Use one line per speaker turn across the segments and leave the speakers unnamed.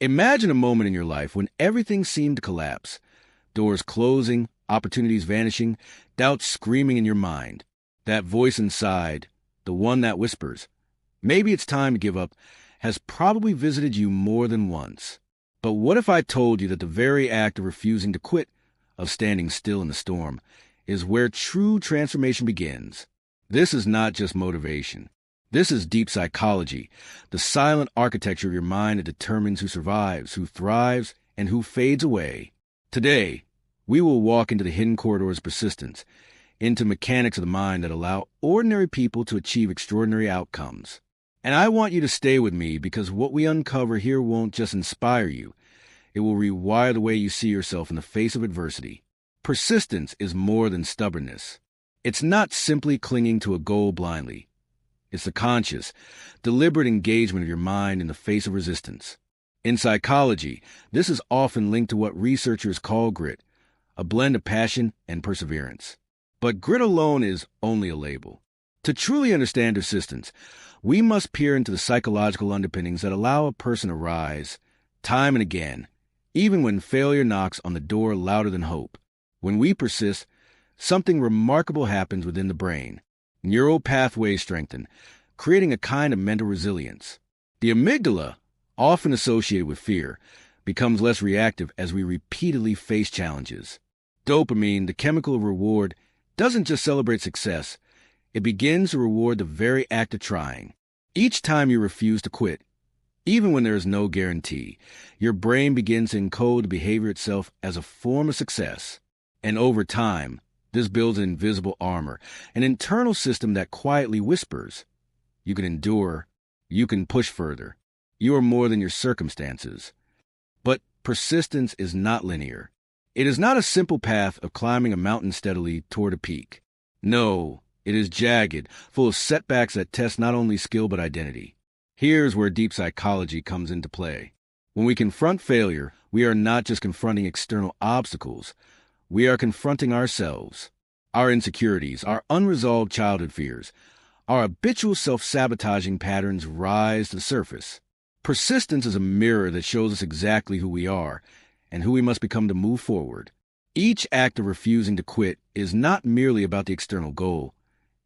Imagine a moment in your life when everything seemed to collapse. Doors closing, opportunities vanishing, doubts screaming in your mind. That voice inside, the one that whispers, maybe it's time to give up, has probably visited you more than once. But what if I told you that the very act of refusing to quit, of standing still in the storm, is where true transformation begins? This is not just motivation. This is deep psychology, the silent architecture of your mind that determines who survives, who thrives, and who fades away. Today, we will walk into the hidden corridors of persistence, into mechanics of the mind that allow ordinary people to achieve extraordinary outcomes. And I want you to stay with me because what we uncover here won't just inspire you. It will rewire the way you see yourself in the face of adversity. Persistence is more than stubbornness. It's not simply clinging to a goal blindly. It's the conscious, deliberate engagement of your mind in the face of resistance. In psychology, this is often linked to what researchers call grit, a blend of passion and perseverance. But grit alone is only a label. To truly understand persistence, we must peer into the psychological underpinnings that allow a person to rise, time and again, even when failure knocks on the door louder than hope. When we persist, something remarkable happens within the brain. Neural pathways strengthen, creating a kind of mental resilience. The amygdala, often associated with fear, becomes less reactive as we repeatedly face challenges. Dopamine, the chemical of reward, doesn't just celebrate success. It begins to reward the very act of trying. Each time you refuse to quit, even when there is no guarantee, your brain begins to encode the behavior itself as a form of success. And over time, this builds an invisible armor, an internal system that quietly whispers, you can endure, you can push further, you are more than your circumstances. But persistence is not linear. It is not a simple path of climbing a mountain steadily toward a peak. No, it is jagged, full of setbacks that test not only skill but identity. Here's where deep psychology comes into play. When we confront failure, we are not just confronting external obstacles. We are confronting ourselves, our insecurities, our unresolved childhood fears. Our habitual self-sabotaging patterns rise to the surface. Persistence is a mirror that shows us exactly who we are and who we must become to move forward. Each act of refusing to quit is not merely about the external goal.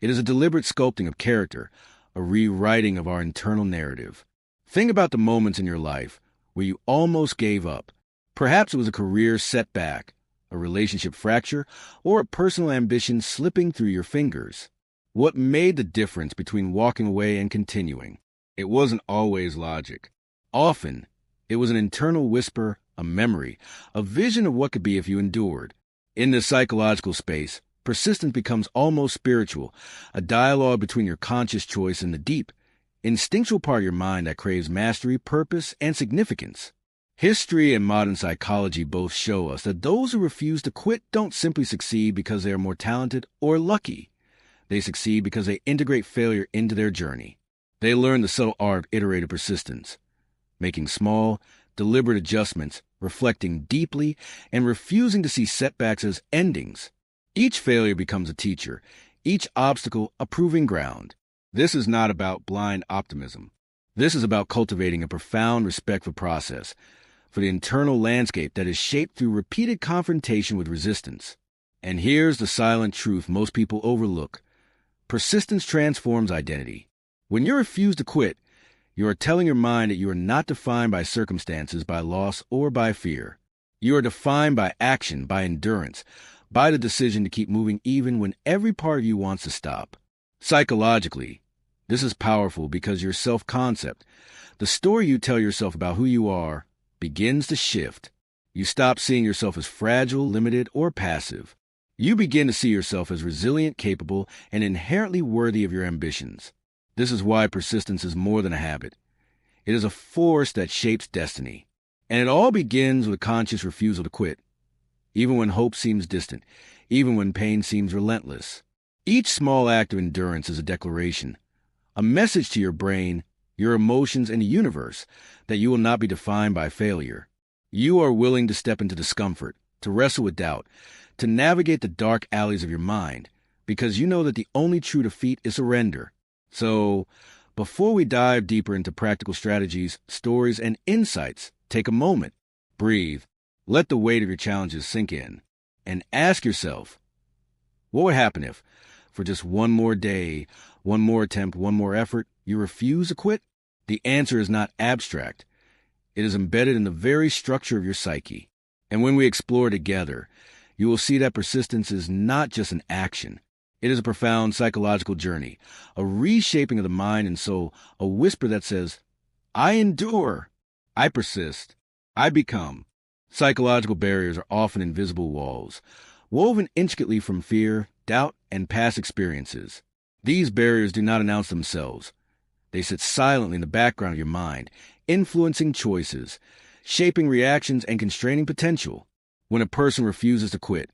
It is a deliberate sculpting of character, a rewriting of our internal narrative. Think about the moments in your life where you almost gave up. Perhaps it was a career setback, a relationship fracture, or a personal ambition slipping through your fingers. What made the difference between walking away and continuing? It wasn't always logic. Often, it was an internal whisper, a memory, a vision of what could be if you endured. In the psychological space, persistence becomes almost spiritual, a dialogue between your conscious choice and the deep, instinctual part of your mind that craves mastery, purpose, and significance. History and modern psychology both show us that those who refuse to quit don't simply succeed because they are more talented or lucky. They succeed because they integrate failure into their journey. They learn the subtle art of iterative persistence, making small, deliberate adjustments, reflecting deeply, and refusing to see setbacks as endings. Each failure becomes a teacher, each obstacle a proving ground. This is not about blind optimism. This is about cultivating a profound respect for process, for the internal landscape that is shaped through repeated confrontation with resistance. And here's the silent truth most people overlook. Persistence transforms identity. When you refuse to quit, you are telling your mind that you are not defined by circumstances, by loss, or by fear. You are defined by action, by endurance, by the decision to keep moving even when every part of you wants to stop. Psychologically, this is powerful because your self-concept, the story you tell yourself about who you are, begins to shift. You stop seeing yourself as fragile, limited, or passive. You begin to see yourself as resilient, capable, and inherently worthy of your ambitions. This is why persistence is more than a habit. It is a force that shapes destiny. And it all begins with a conscious refusal to quit, even when hope seems distant, even when pain seems relentless. Each small act of endurance is a declaration, a message to your brain, your emotions, and the universe that you will not be defined by failure. You are willing to step into discomfort, to wrestle with doubt, to navigate the dark alleys of your mind, because you know that the only true defeat is surrender. So, before we dive deeper into practical strategies, stories, and insights Take a moment, breathe, let the weight of your challenges sink in, and ask yourself, what would happen if, for just one more day, one more attempt, one more effort, you refuse to quit? The answer is not abstract. It is embedded in the very structure of your psyche. And when we explore together, you will see that persistence is not just an action. It is a profound psychological journey, a reshaping of the mind and soul, a whisper that says, I endure, I persist, I become. Psychological barriers are often invisible walls, woven intricately from fear, doubt, and past experiences. These barriers do not announce themselves. They sit silently in the background of your mind, influencing choices, shaping reactions, and constraining potential. When a person refuses to quit,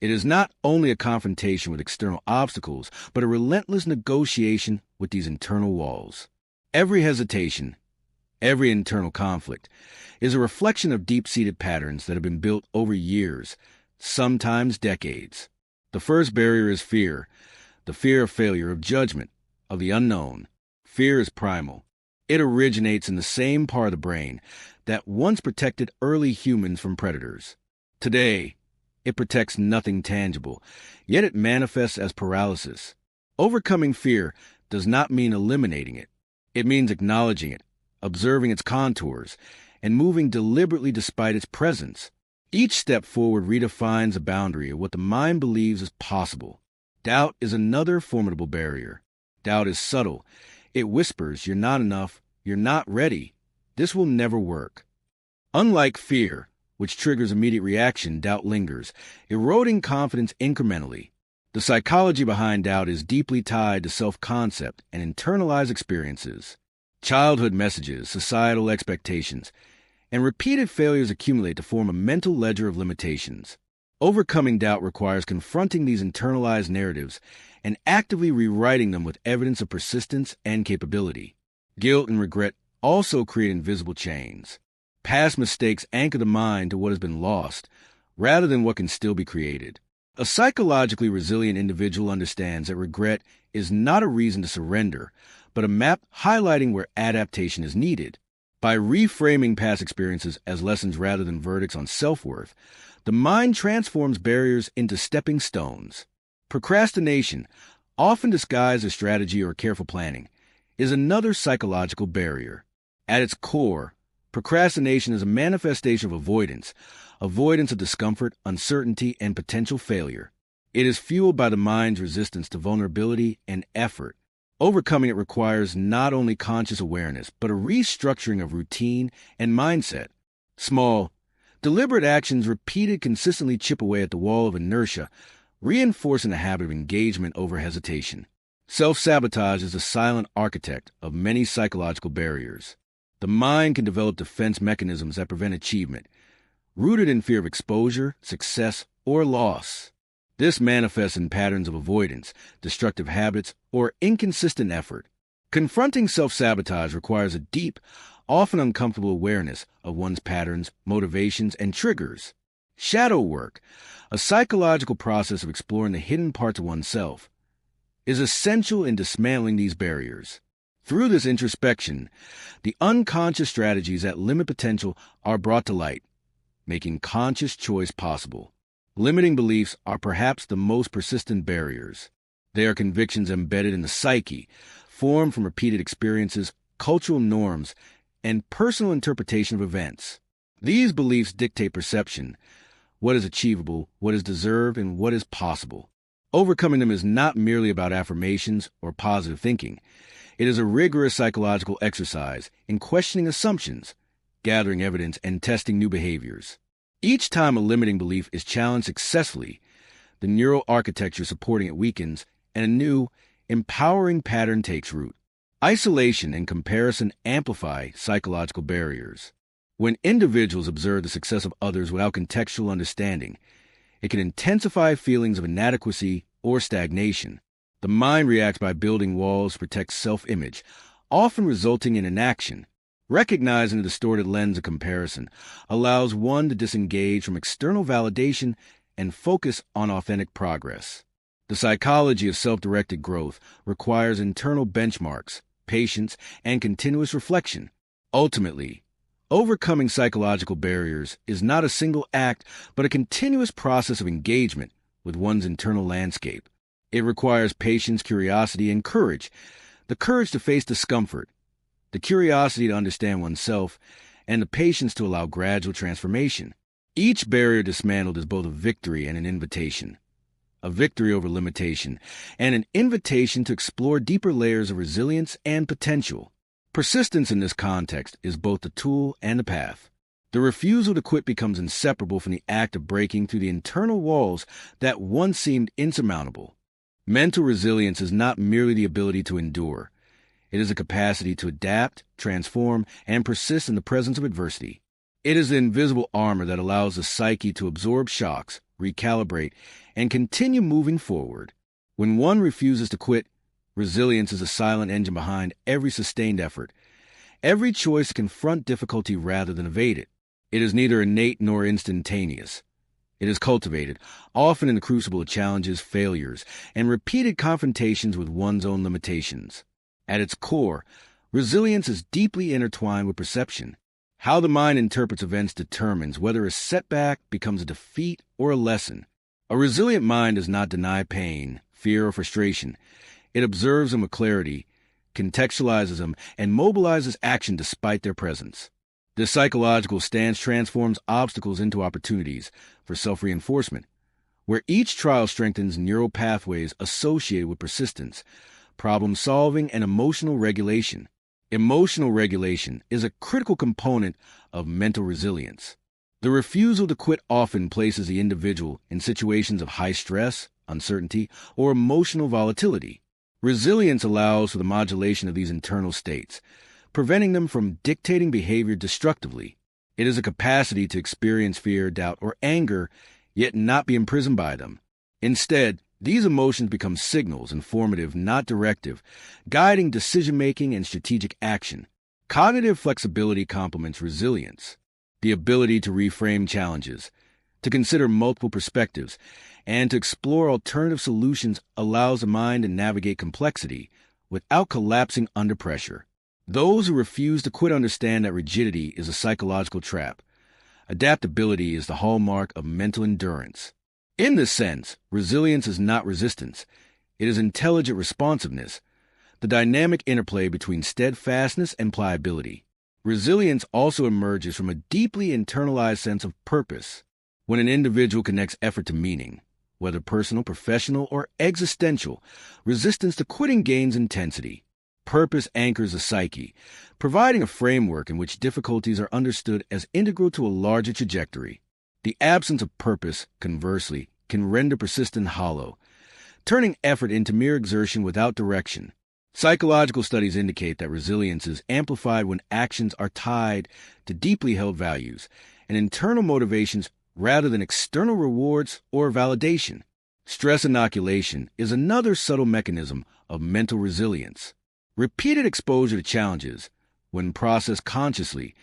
it is not only a confrontation with external obstacles, but a relentless negotiation with these internal walls. Every hesitation, every internal conflict, is a reflection of deep-seated patterns that have been built over years, sometimes decades. The first barrier is fear, the fear of failure, of judgment, of the unknown. Fear is primal. It originates in the same part of the brain that once protected early humans from predators. Today, it protects nothing tangible, yet it manifests as paralysis. Overcoming fear does not mean eliminating it. It means acknowledging it, observing its contours, and moving deliberately despite its presence. Each step forward redefines a boundary of what the mind believes is possible. Doubt is another formidable barrier. Doubt is subtle. It whispers, you're not enough, you're not ready, this will never work. Unlike fear, which triggers immediate reaction, doubt lingers, eroding confidence incrementally. The psychology behind doubt is deeply tied to self-concept and internalized experiences. Childhood messages, societal expectations, and repeated failures accumulate to form a mental ledger of limitations. Overcoming doubt requires confronting these internalized narratives and actively rewriting them with evidence of persistence and capability. Guilt and regret also create invisible chains. Past mistakes anchor the mind to what has been lost, rather than what can still be created. A psychologically resilient individual understands that regret is not a reason to surrender, but a map highlighting where adaptation is needed. By reframing past experiences as lessons rather than verdicts on self-worth, the mind transforms barriers into stepping stones. Procrastination, often disguised as strategy or careful planning, is another psychological barrier. At its core, procrastination is a manifestation of avoidance of discomfort, uncertainty, and potential failure. It is fueled by the mind's resistance to vulnerability and effort. Overcoming it requires not only conscious awareness, but a restructuring of routine and mindset. Small, deliberate actions repeated consistently chip away at the wall of inertia, reinforcing the habit of engagement over hesitation. Self-sabotage is the silent architect of many psychological barriers. The mind can develop defense mechanisms that prevent achievement, rooted in fear of exposure, success, or loss. This manifests in patterns of avoidance, destructive habits, or inconsistent effort. Confronting self-sabotage requires a deep, often uncomfortable awareness of one's patterns, motivations, and triggers. Shadow work, a psychological process of exploring the hidden parts of oneself, is essential in dismantling these barriers. Through this introspection, the unconscious strategies that limit potential are brought to light, making conscious choice possible. Limiting beliefs are perhaps the most persistent barriers. They are convictions embedded in the psyche, formed from repeated experiences, cultural norms, and personal interpretation of events. These beliefs dictate perception, what is achievable, what is deserved, and what is possible. Overcoming them is not merely about affirmations or positive thinking. It is a rigorous psychological exercise in questioning assumptions, gathering evidence, and testing new behaviors. Each time a limiting belief is challenged successfully, the neural architecture supporting it weakens, and a new, empowering pattern takes root. Isolation and comparison amplify psychological barriers. When individuals observe the success of others without contextual understanding, it can intensify feelings of inadequacy or stagnation. The mind reacts by building walls to protect self-image, often resulting in inaction. Recognizing the distorted lens of comparison allows one to disengage from external validation and focus on authentic progress. The psychology of self-directed growth requires internal benchmarks, patience, and continuous reflection. Ultimately, Overcoming psychological barriers is not a single act, but a continuous process of engagement with one's internal landscape. It requires patience, curiosity, and courage. The courage to face discomfort, the curiosity to understand oneself, and the patience to allow gradual transformation. Each barrier dismantled is both a victory and an invitation. A victory over limitation, and an invitation to explore deeper layers of resilience and potential. Persistence in this context is both the tool and the path. The refusal to quit becomes inseparable from the act of breaking through the internal walls that once seemed insurmountable. Mental resilience is not merely the ability to endure. It is a capacity to adapt, transform, and persist in the presence of adversity. It is the invisible armor that allows the psyche to absorb shocks, recalibrate, and continue moving forward. When one refuses to quit, resilience is a silent engine behind every sustained effort. Every choice to confront difficulty rather than evade it. It is neither innate nor instantaneous. It is cultivated, often in the crucible of challenges, failures, and repeated confrontations with one's own limitations. At its core, resilience is deeply intertwined with perception. How the mind interprets events determines whether a setback becomes a defeat or a lesson. A resilient mind does not deny pain, fear, or frustration. It observes them with clarity, contextualizes them, and mobilizes action despite their presence. This psychological stance transforms obstacles into opportunities for self-reinforcement, where each trial strengthens neural pathways associated with persistence, problem-solving, and emotional regulation. Emotional regulation is a critical component of mental resilience. The refusal to quit often places the individual in situations of high stress, uncertainty, or emotional volatility. Resilience allows for the modulation of these internal states, preventing them from dictating behavior destructively. It is a capacity to experience fear, doubt, or anger, yet not be imprisoned by them. Instead, these emotions become signals, informative, not directive, guiding decision-making and strategic action. Cognitive flexibility complements resilience. The ability to reframe challenges, to consider multiple perspectives, and to explore alternative solutions allows the mind to navigate complexity without collapsing under pressure. Those who refuse to quit understand that rigidity is a psychological trap. Adaptability is the hallmark of mental endurance. In this sense, resilience is not resistance. It is intelligent responsiveness, the dynamic interplay between steadfastness and pliability. Resilience also emerges from a deeply internalized sense of purpose. When an individual connects effort to meaning, whether personal, professional, or existential, resistance to quitting gains intensity. Purpose anchors the psyche, providing a framework in which difficulties are understood as integral to a larger trajectory. The absence of purpose, conversely, can render persistence hollow, turning effort into mere exertion without direction. Psychological studies indicate that resilience is amplified when actions are tied to deeply held values and internal motivations rather than external rewards or validation. Stress inoculation is another subtle mechanism of mental resilience. Repeated exposure to challenges, when processed consciously,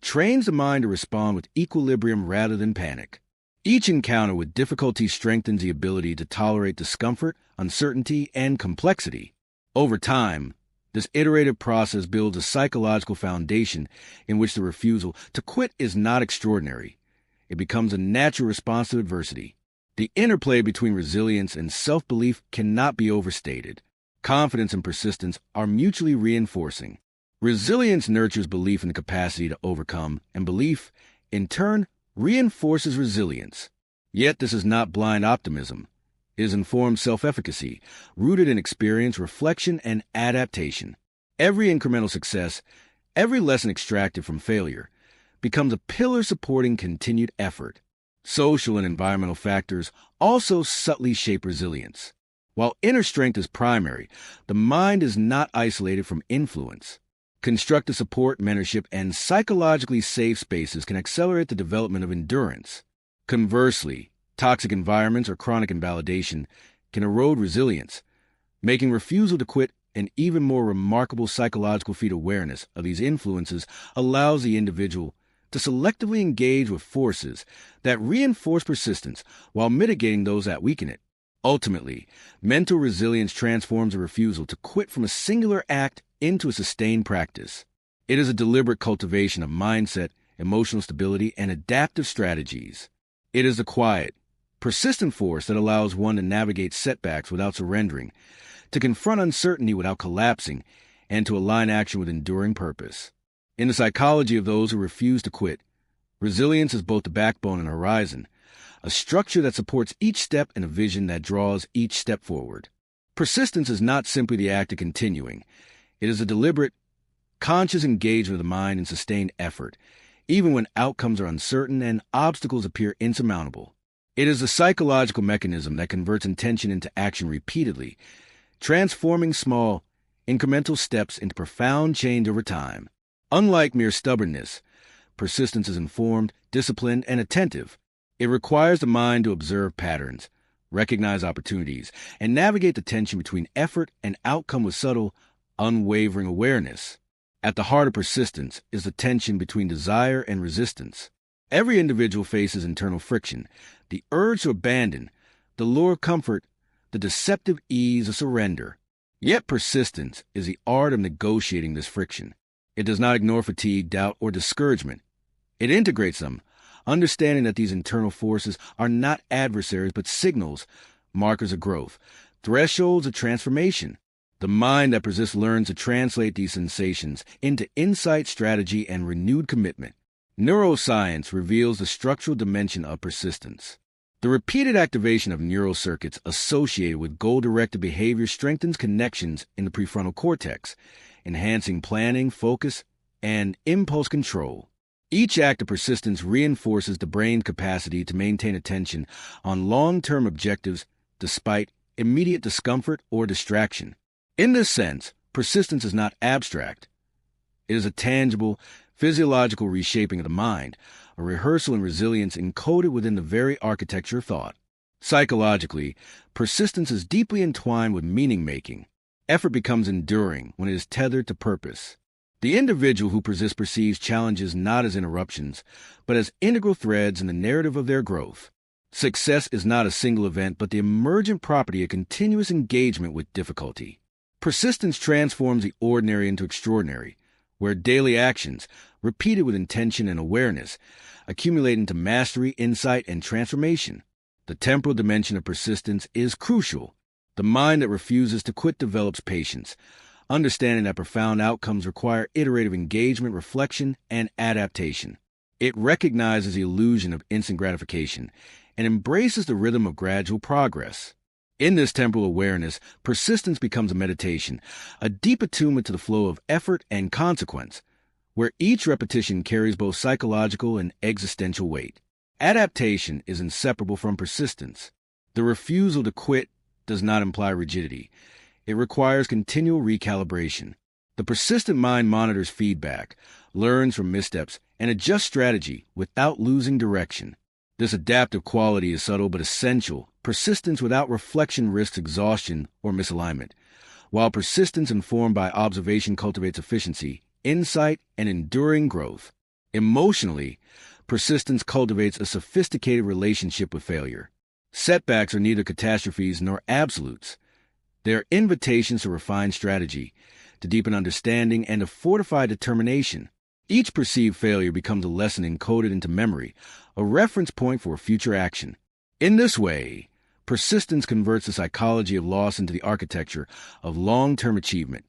trains the mind to respond with equilibrium rather than panic. Each encounter with difficulty strengthens the ability to tolerate discomfort, uncertainty, and complexity. Over time, this iterative process builds a psychological foundation in which the refusal to quit is not extraordinary. It becomes a natural response to adversity. The interplay between resilience and self-belief cannot be overstated. Confidence and persistence are mutually reinforcing. Resilience nurtures belief in the capacity to overcome, and belief, in turn, reinforces resilience. Yet this is not blind optimism. It is informed self-efficacy, rooted in experience, reflection, and adaptation. Every incremental success, every lesson extracted from failure, becomes a pillar supporting continued effort. Social and environmental factors also subtly shape resilience. While inner strength is primary, the mind is not isolated from influence. Constructive support, mentorship, and psychologically safe spaces can accelerate the development of endurance. Conversely, toxic environments or chronic invalidation can erode resilience, making refusal to quit an even more remarkable psychological feat. Awareness of these influences allows the individual to selectively engage with forces that reinforce persistence while mitigating those that weaken it. Ultimately, mental resilience transforms a refusal to quit from a singular act into a sustained practice. It is a deliberate cultivation of mindset, emotional stability, and adaptive strategies. It is a quiet, persistent force that allows one to navigate setbacks without surrendering, to confront uncertainty without collapsing, and to align action with enduring purpose. In the psychology of those who refuse to quit, resilience is both the backbone and horizon, a structure that supports each step and a vision that draws each step forward. Persistence is not simply the act of continuing. It is a deliberate, conscious engagement of the mind in sustained effort, even when outcomes are uncertain and obstacles appear insurmountable. It is a psychological mechanism that converts intention into action repeatedly, transforming small, incremental steps into profound change over time. Unlike mere stubbornness, persistence is informed, disciplined, and attentive. It requires the mind to observe patterns, recognize opportunities, and navigate the tension between effort and outcome with subtle, unwavering awareness. At the heart of persistence is the tension between desire and resistance. Every individual faces internal friction, the urge to abandon, the lure of comfort, the deceptive ease of surrender. Yet persistence is the art of negotiating this friction. It does not ignore fatigue, doubt, or discouragement. It integrates them, understanding that these internal forces are not adversaries but signals, markers of growth, thresholds of transformation. The mind that persists learns to translate these sensations into insight, strategy, and renewed commitment. Neuroscience reveals the structural dimension of persistence. The repeated activation of neural circuits associated with goal-directed behavior strengthens connections in the prefrontal cortex, enhancing planning, focus, and impulse control. Each act of persistence reinforces the brain's capacity to maintain attention on long-term objectives despite immediate discomfort or distraction. In this sense, persistence is not abstract. It is a tangible, physiological reshaping of the mind, a rehearsal in resilience encoded within the very architecture of thought. Psychologically, persistence is deeply entwined with meaning-making. Effort becomes enduring when it is tethered to purpose. The individual who persists perceives challenges not as interruptions, but as integral threads in the narrative of their growth. Success is not a single event, but the emergent property of continuous engagement with difficulty. Persistence transforms the ordinary into extraordinary, where daily actions, repeated with intention and awareness, accumulate into mastery, insight, and transformation. The temporal dimension of persistence is crucial. The mind that refuses to quit develops patience, understanding that profound outcomes require iterative engagement, reflection, and adaptation. It recognizes the illusion of instant gratification and embraces the rhythm of gradual progress. In this temporal awareness, persistence becomes a meditation, a deep attunement to the flow of effort and consequence, where each repetition carries both psychological and existential weight. Adaptation is inseparable from persistence. The refusal to quit does not imply rigidity. It requires continual recalibration. The persistent mind monitors feedback, learns from missteps, and adjusts strategy without losing direction. This adaptive quality is subtle but essential. Persistence without reflection risks exhaustion or misalignment, while persistence informed by observation cultivates efficiency, insight, and enduring growth. Emotionally, persistence cultivates a sophisticated relationship with failure. Setbacks are neither catastrophes nor absolutes. They are invitations to refine strategy, to deepen understanding, and to fortify determination. Each perceived failure becomes a lesson encoded into memory, a reference point for future action. In this way, persistence converts the psychology of loss into the architecture of long-term achievement,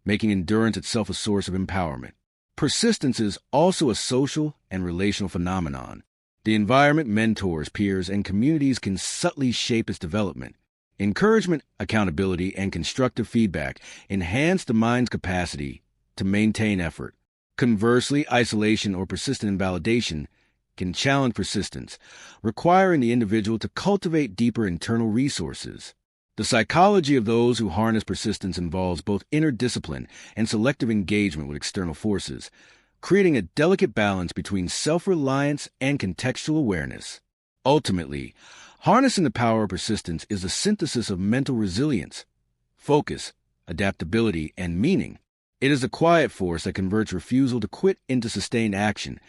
making endurance itself a source of empowerment. Persistence is also a social and relational phenomenon. The environment, mentors, peers, and communities can subtly shape its development. Encouragement, accountability, and constructive feedback enhance the mind's capacity to maintain effort. Conversely, isolation or persistent invalidation can challenge persistence, requiring the individual to cultivate deeper internal resources. The psychology of those who harness persistence involves both inner discipline and selective engagement with external forces, creating a delicate balance between self-reliance and contextual awareness. Ultimately, harnessing the power of persistence is the synthesis of mental resilience, focus, adaptability, and meaning. It is a quiet force that converts refusal to quit into sustained action,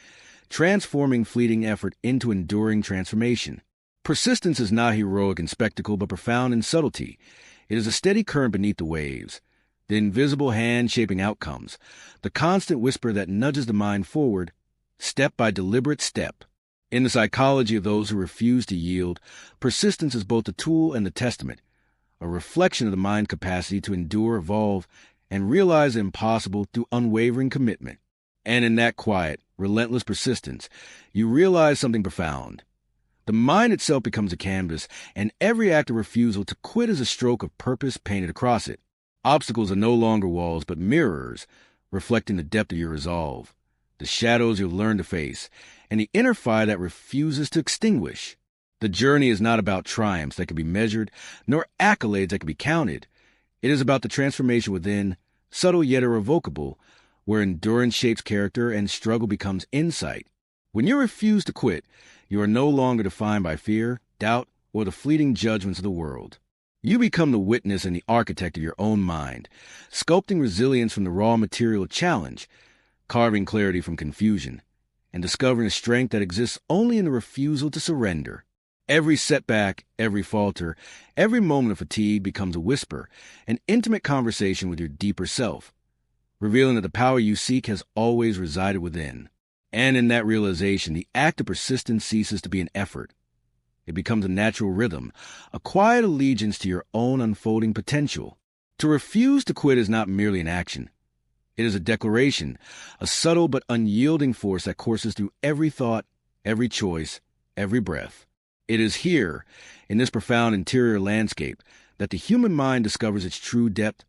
transforming fleeting effort into enduring transformation. Persistence is not heroic in spectacle, but profound in subtlety. It is a steady current beneath the waves, the invisible hand shaping outcomes, the constant whisper that nudges the mind forward, step by deliberate step. In the psychology of those who refuse to yield, persistence is both the tool and the testament, a reflection of the mind's capacity to endure, evolve, and realize the impossible through unwavering commitment. And in that quiet, relentless persistence, you realize something profound. The mind itself becomes a canvas, and every act of refusal to quit is a stroke of purpose painted across it. Obstacles are no longer walls, but mirrors, reflecting the depth of your resolve, the shadows you've learned to face, and the inner fire that refuses to extinguish. The journey is not about triumphs that can be measured, nor accolades that can be counted. It is about the transformation within, subtle yet irrevocable, where endurance shapes character and struggle becomes insight. When you refuse to quit, you are no longer defined by fear, doubt, or the fleeting judgments of the world. You become the witness and the architect of your own mind, sculpting resilience from the raw material of challenge, carving clarity from confusion, and discovering a strength that exists only in the refusal to surrender. Every setback, every falter, every moment of fatigue becomes a whisper, an intimate conversation with your deeper self, revealing that the power you seek has always resided within. And in that realization, the act of persistence ceases to be an effort. It becomes a natural rhythm, a quiet allegiance to your own unfolding potential. To refuse to quit is not merely an action. It is a declaration, a subtle but unyielding force that courses through every thought, every choice, every breath. It is here, in this profound interior landscape, that the human mind discovers its true depth,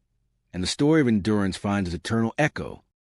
and the story of endurance finds its eternal echo.